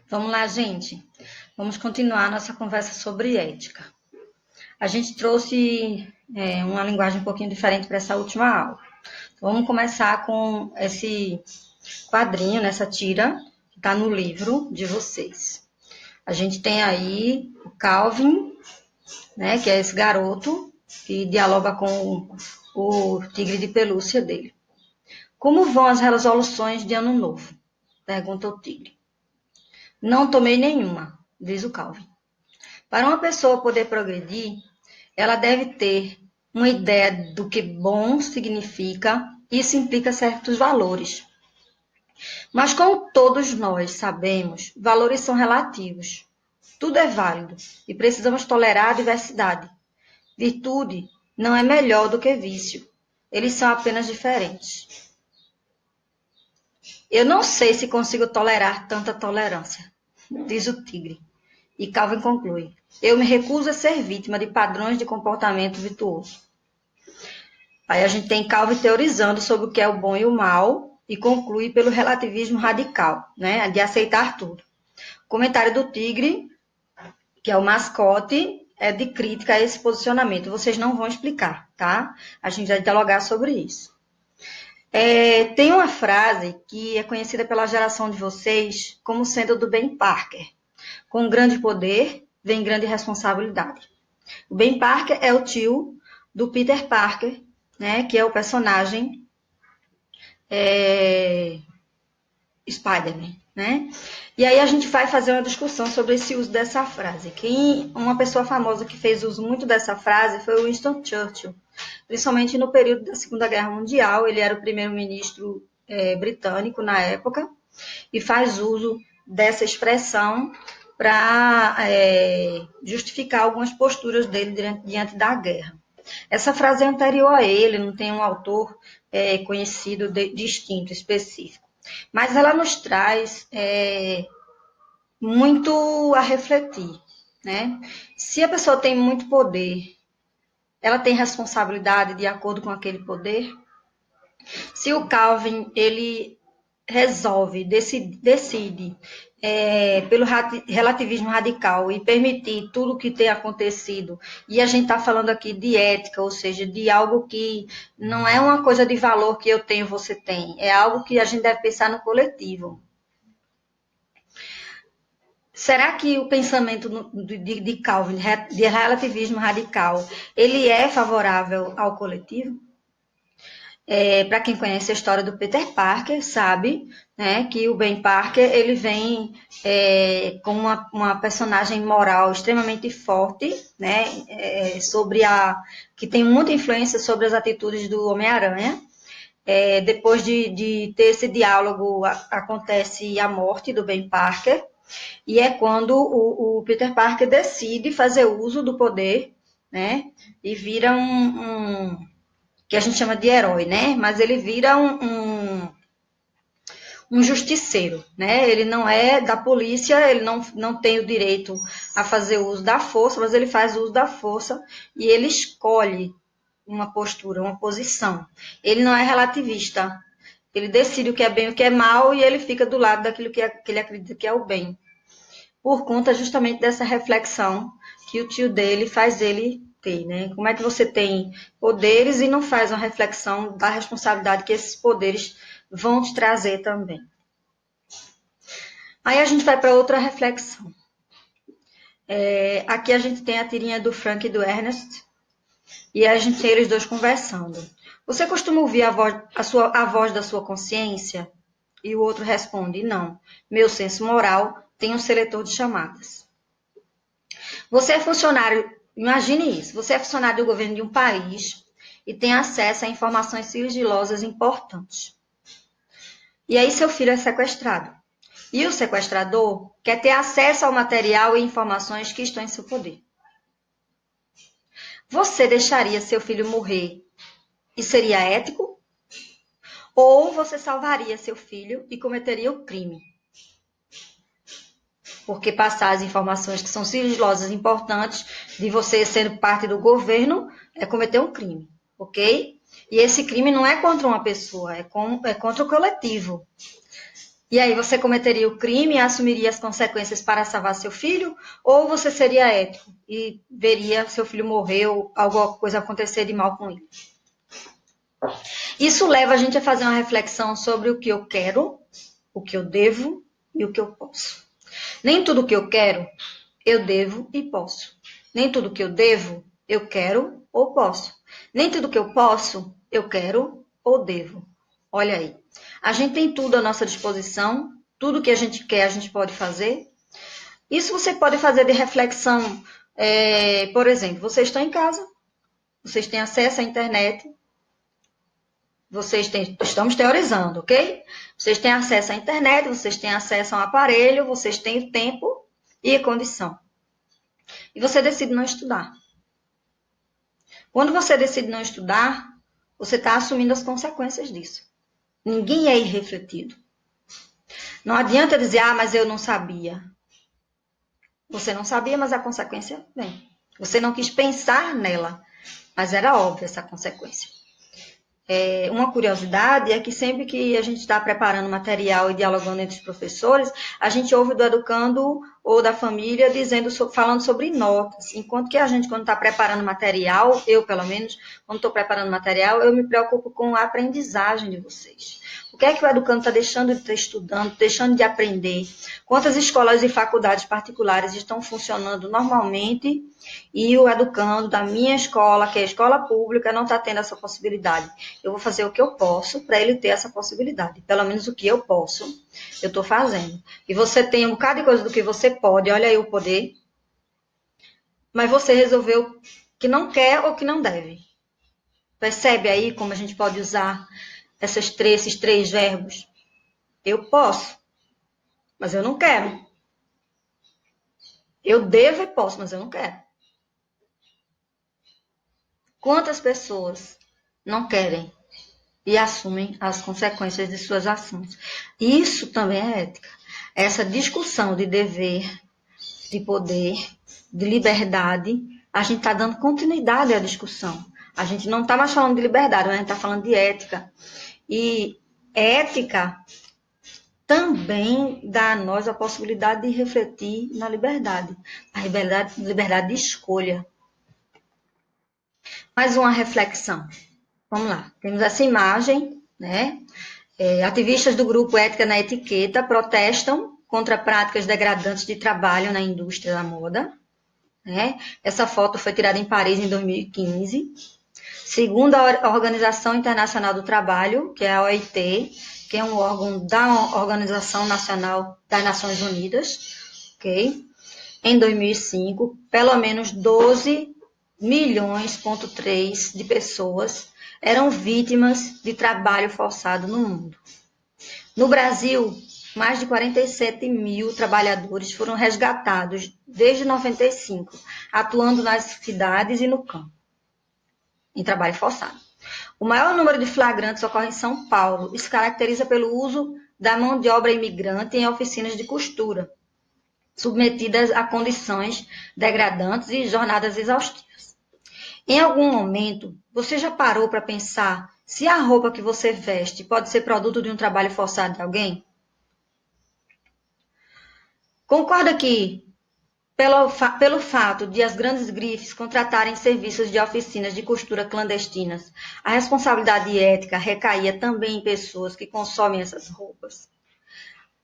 Vamos lá, gente. Vamos continuar nossa conversa sobre ética. A gente trouxe uma linguagem um pouquinho diferente para essa última aula. Vamos começar com esse quadrinho, nessa tira, que está no livro de vocês. A gente tem aí o Calvin, né, que é esse garoto que dialoga com o tigre de pelúcia dele. Como vão as resoluções de ano novo? Pergunta o tigre. Não tomei nenhuma, diz o Calvin. Para uma pessoa poder progredir, ela deve ter uma ideia do que bom significa. Isso implica certos valores. Mas como todos nós sabemos, valores são relativos. Tudo é válido e precisamos tolerar a diversidade. Virtude não é melhor do que vício. Eles são apenas diferentes. Eu não sei se consigo tolerar tanta tolerância, diz o tigre. E Calvin conclui: eu me recuso a ser vítima de padrões de comportamento virtuoso. Aí a gente tem Calvin teorizando sobre o que é o bom e o mal e conclui pelo relativismo radical, né, de aceitar tudo. O comentário do tigre, que é o mascote, é de crítica a esse posicionamento. Vocês não vão explicar, tá? A gente vai dialogar sobre isso. Tem uma frase que é conhecida pela geração de vocês como sendo do Ben Parker. Com grande poder, vem grande responsabilidade. O Ben Parker é o tio do Peter Parker, né, que é o personagem Spider-Man, né? E aí a gente vai fazer uma discussão sobre esse uso dessa frase. Uma pessoa famosa que fez uso muito dessa frase foi o Winston Churchill, principalmente no período da Segunda Guerra Mundial. Ele era o primeiro-ministro britânico na época e faz uso dessa expressão para justificar algumas posturas dele diante da guerra. Essa frase é anterior a ele, não tem um autor conhecido distinto, específico. Mas ela nos traz muito a refletir, né? Se a pessoa tem muito poder, ela tem responsabilidade de acordo com aquele poder? Se o Calvin, ele resolve, decide pelo relativismo radical e permitir tudo o que tem acontecido, e a gente está falando aqui de ética, ou seja, de algo que não é uma coisa de valor que eu tenho, você tem, é algo que a gente deve pensar no coletivo. Será que o pensamento de Calvin, de relativismo radical, ele é favorável ao coletivo? Para quem conhece a história do Peter Parker, sabe, né, que o Ben Parker ele vem com uma personagem moral extremamente forte, né, que tem muita influência sobre as atitudes do Homem-Aranha. Depois de ter esse diálogo, acontece a morte do Ben Parker, e é quando o Peter Parker decide fazer uso do poder, né, e vira que a gente chama de herói, né? Mas ele vira um justiceiro, né? Ele não é da polícia, ele não tem o direito a fazer uso da força, mas ele faz uso da força e ele escolhe uma postura, uma posição. Ele não é relativista. Ele decide o que é bem e o que é mal e ele fica do lado daquilo que ele acredita que é o bem. Por conta justamente dessa reflexão que o tio dele faz ele ter, né? Como é que você tem poderes e não faz uma reflexão da responsabilidade que esses poderes vão te trazer também. Aí a gente vai para outra reflexão. Aqui a gente tem a tirinha do Frank e do Ernest e a gente tem eles dois conversando. Você costuma ouvir a voz da sua consciência? E o outro responde, não. Meu senso moral tem um seletor de chamadas. Você é funcionário, imagine isso, você é funcionário do governo de um país e tem acesso a informações sigilosas importantes. E aí seu filho é sequestrado. E o sequestrador quer ter acesso ao material e informações que estão em seu poder. Você deixaria seu filho morrer e seria ético? Ou você salvaria seu filho e cometeria o crime? Porque passar as informações que são sigilosas importantes de você sendo parte do governo é cometer um crime, ok? E esse crime não é contra uma pessoa, é contra o coletivo. E aí você cometeria o crime e assumiria as consequências para salvar seu filho? Ou você seria ético e veria seu filho morrer ou alguma coisa acontecer de mal com ele? Isso leva a gente a fazer uma reflexão sobre o que eu quero, o que eu devo e o que eu posso. Nem tudo o que eu quero, eu devo e posso. Nem tudo que eu devo, eu quero ou posso. Nem tudo que eu posso, eu quero ou devo. Olha aí. A gente tem tudo à nossa disposição, tudo que a gente quer, a gente pode fazer. Isso você pode fazer de reflexão. Por exemplo, vocês estão em casa, vocês têm acesso à internet, estamos teorizando, ok? Vocês têm acesso à internet, vocês têm acesso a um aparelho, vocês têm o tempo e a condição. E você decide não estudar. Quando você decide não estudar, você está assumindo as consequências disso. Ninguém é irrefletido. Não adianta dizer, mas eu não sabia. Você não sabia, mas a consequência vem. Você não quis pensar nela, mas era óbvia essa consequência. Uma curiosidade é que sempre que a gente está preparando material e dialogando entre os professores, a gente ouve do educando ou da família falando sobre notas. Enquanto que a gente, quando está preparando material, eu pelo menos, quando estou preparando material, eu me preocupo com a aprendizagem de vocês. O que é que o educando está deixando de estar estudando, deixando de aprender? Quantas escolas e faculdades particulares estão funcionando normalmente e o educando da minha escola, que é a escola pública, não está tendo essa possibilidade? Eu vou fazer o que eu posso para ele ter essa possibilidade. Pelo menos o que eu posso, eu estou fazendo. E você tem um bocado de coisa do que você pode, olha aí o poder, mas você resolveu que não quer ou que não deve. Percebe aí como a gente pode usar esses três verbos? Eu posso, mas eu não quero. Eu devo e posso, mas eu não quero. Quantas pessoas não querem e assumem as consequências de suas ações? Isso também é ética. Essa discussão de dever, de poder, de liberdade, a gente está dando continuidade à discussão. A gente não está mais falando de liberdade, mas a gente está falando de ética. E ética também dá a nós a possibilidade de refletir na liberdade. A liberdade de escolha. Mais uma reflexão. Vamos lá. Temos essa imagem, né? Ativistas do grupo Ética na Etiqueta protestam contra práticas degradantes de trabalho na indústria da moda. Né? Essa foto foi tirada em Paris em 2015. Segundo a Organização Internacional do Trabalho, que é a OIT, que é um órgão da Organização Nacional das Nações Unidas, ok? Em 2005, pelo menos 12 milhões,3 de pessoas eram vítimas de trabalho forçado no mundo. No Brasil, mais de 47 mil trabalhadores foram resgatados desde 95, atuando nas cidades e no campo, em trabalho forçado. O maior número de flagrantes ocorre em São Paulo e se caracteriza pelo uso da mão de obra imigrante em oficinas de costura, submetidas a condições degradantes e jornadas exaustivas. Em algum momento, você já parou para pensar se a roupa que você veste pode ser produto de um trabalho forçado de alguém? Concorda que, pelo fato de as grandes grifes contratarem serviços de oficinas de costura clandestinas, a responsabilidade ética recaía também em pessoas que consomem essas roupas?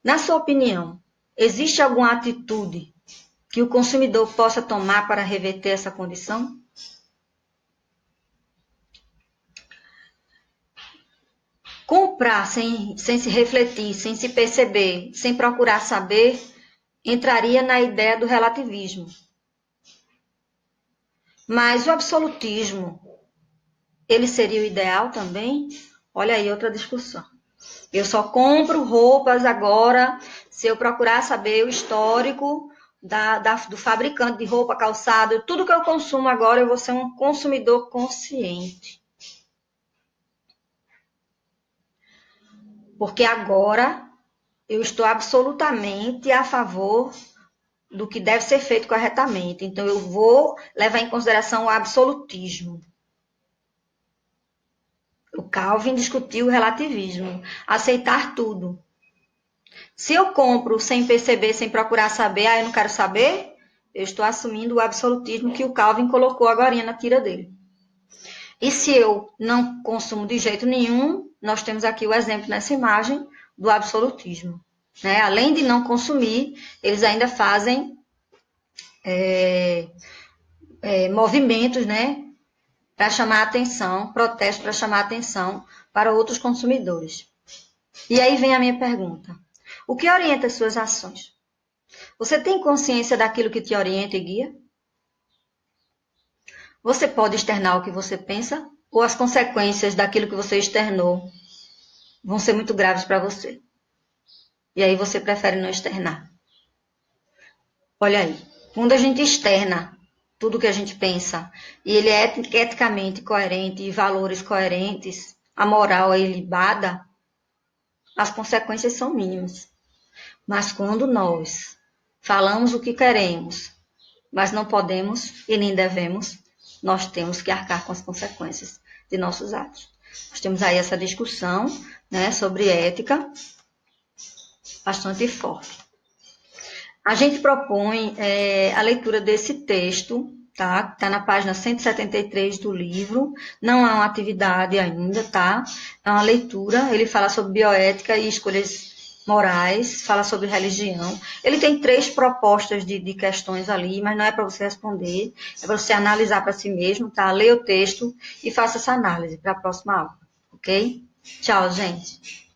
Na sua opinião, existe alguma atitude que o consumidor possa tomar para reverter essa condição? Comprar sem se refletir, sem se perceber, sem procurar saber, entraria na ideia do relativismo. Mas o absolutismo, ele seria o ideal também? Olha aí outra discussão. Eu só compro roupas agora se eu procurar saber o histórico do fabricante de roupa, calçado, tudo que eu consumo agora eu vou ser um consumidor consciente. Porque agora eu estou absolutamente a favor do que deve ser feito corretamente. Então, eu vou levar em consideração o absolutismo. O Calvin discutiu o relativismo, aceitar tudo. Se eu compro sem perceber, sem procurar saber, eu não quero saber, eu estou assumindo o absolutismo que o Calvin colocou agora na tira dele. E se eu não consumo de jeito nenhum, nós temos aqui o exemplo nessa imagem do absolutismo. Né? Além de não consumir, eles ainda fazem movimentos, né, para chamar atenção, protestos para chamar atenção para outros consumidores. E aí vem a minha pergunta. O que orienta as suas ações? Você tem consciência daquilo que te orienta e guia? Você pode externar o que você pensa? Ou as consequências daquilo que você externou vão ser muito graves para você? E aí você prefere não externar. Olha aí, quando a gente externa tudo que a gente pensa, e ele é eticamente coerente, e valores coerentes, a moral é ilibada, as consequências são mínimas. Mas quando nós falamos o que queremos, mas não podemos e nem devemos, nós temos que arcar com as consequências de nossos atos. Nós temos aí essa discussão, né, sobre ética bastante forte. A gente propõe a leitura desse texto, tá? Está na página 173 do livro. Não é uma atividade ainda, tá? É uma leitura. Ele fala sobre bioética e escolhas morais, fala sobre religião. Ele tem 3 propostas de questões ali, mas não é para você responder, é para você analisar para si mesmo, tá? Leia o texto e faça essa análise para a próxima aula, ok? Tchau, gente!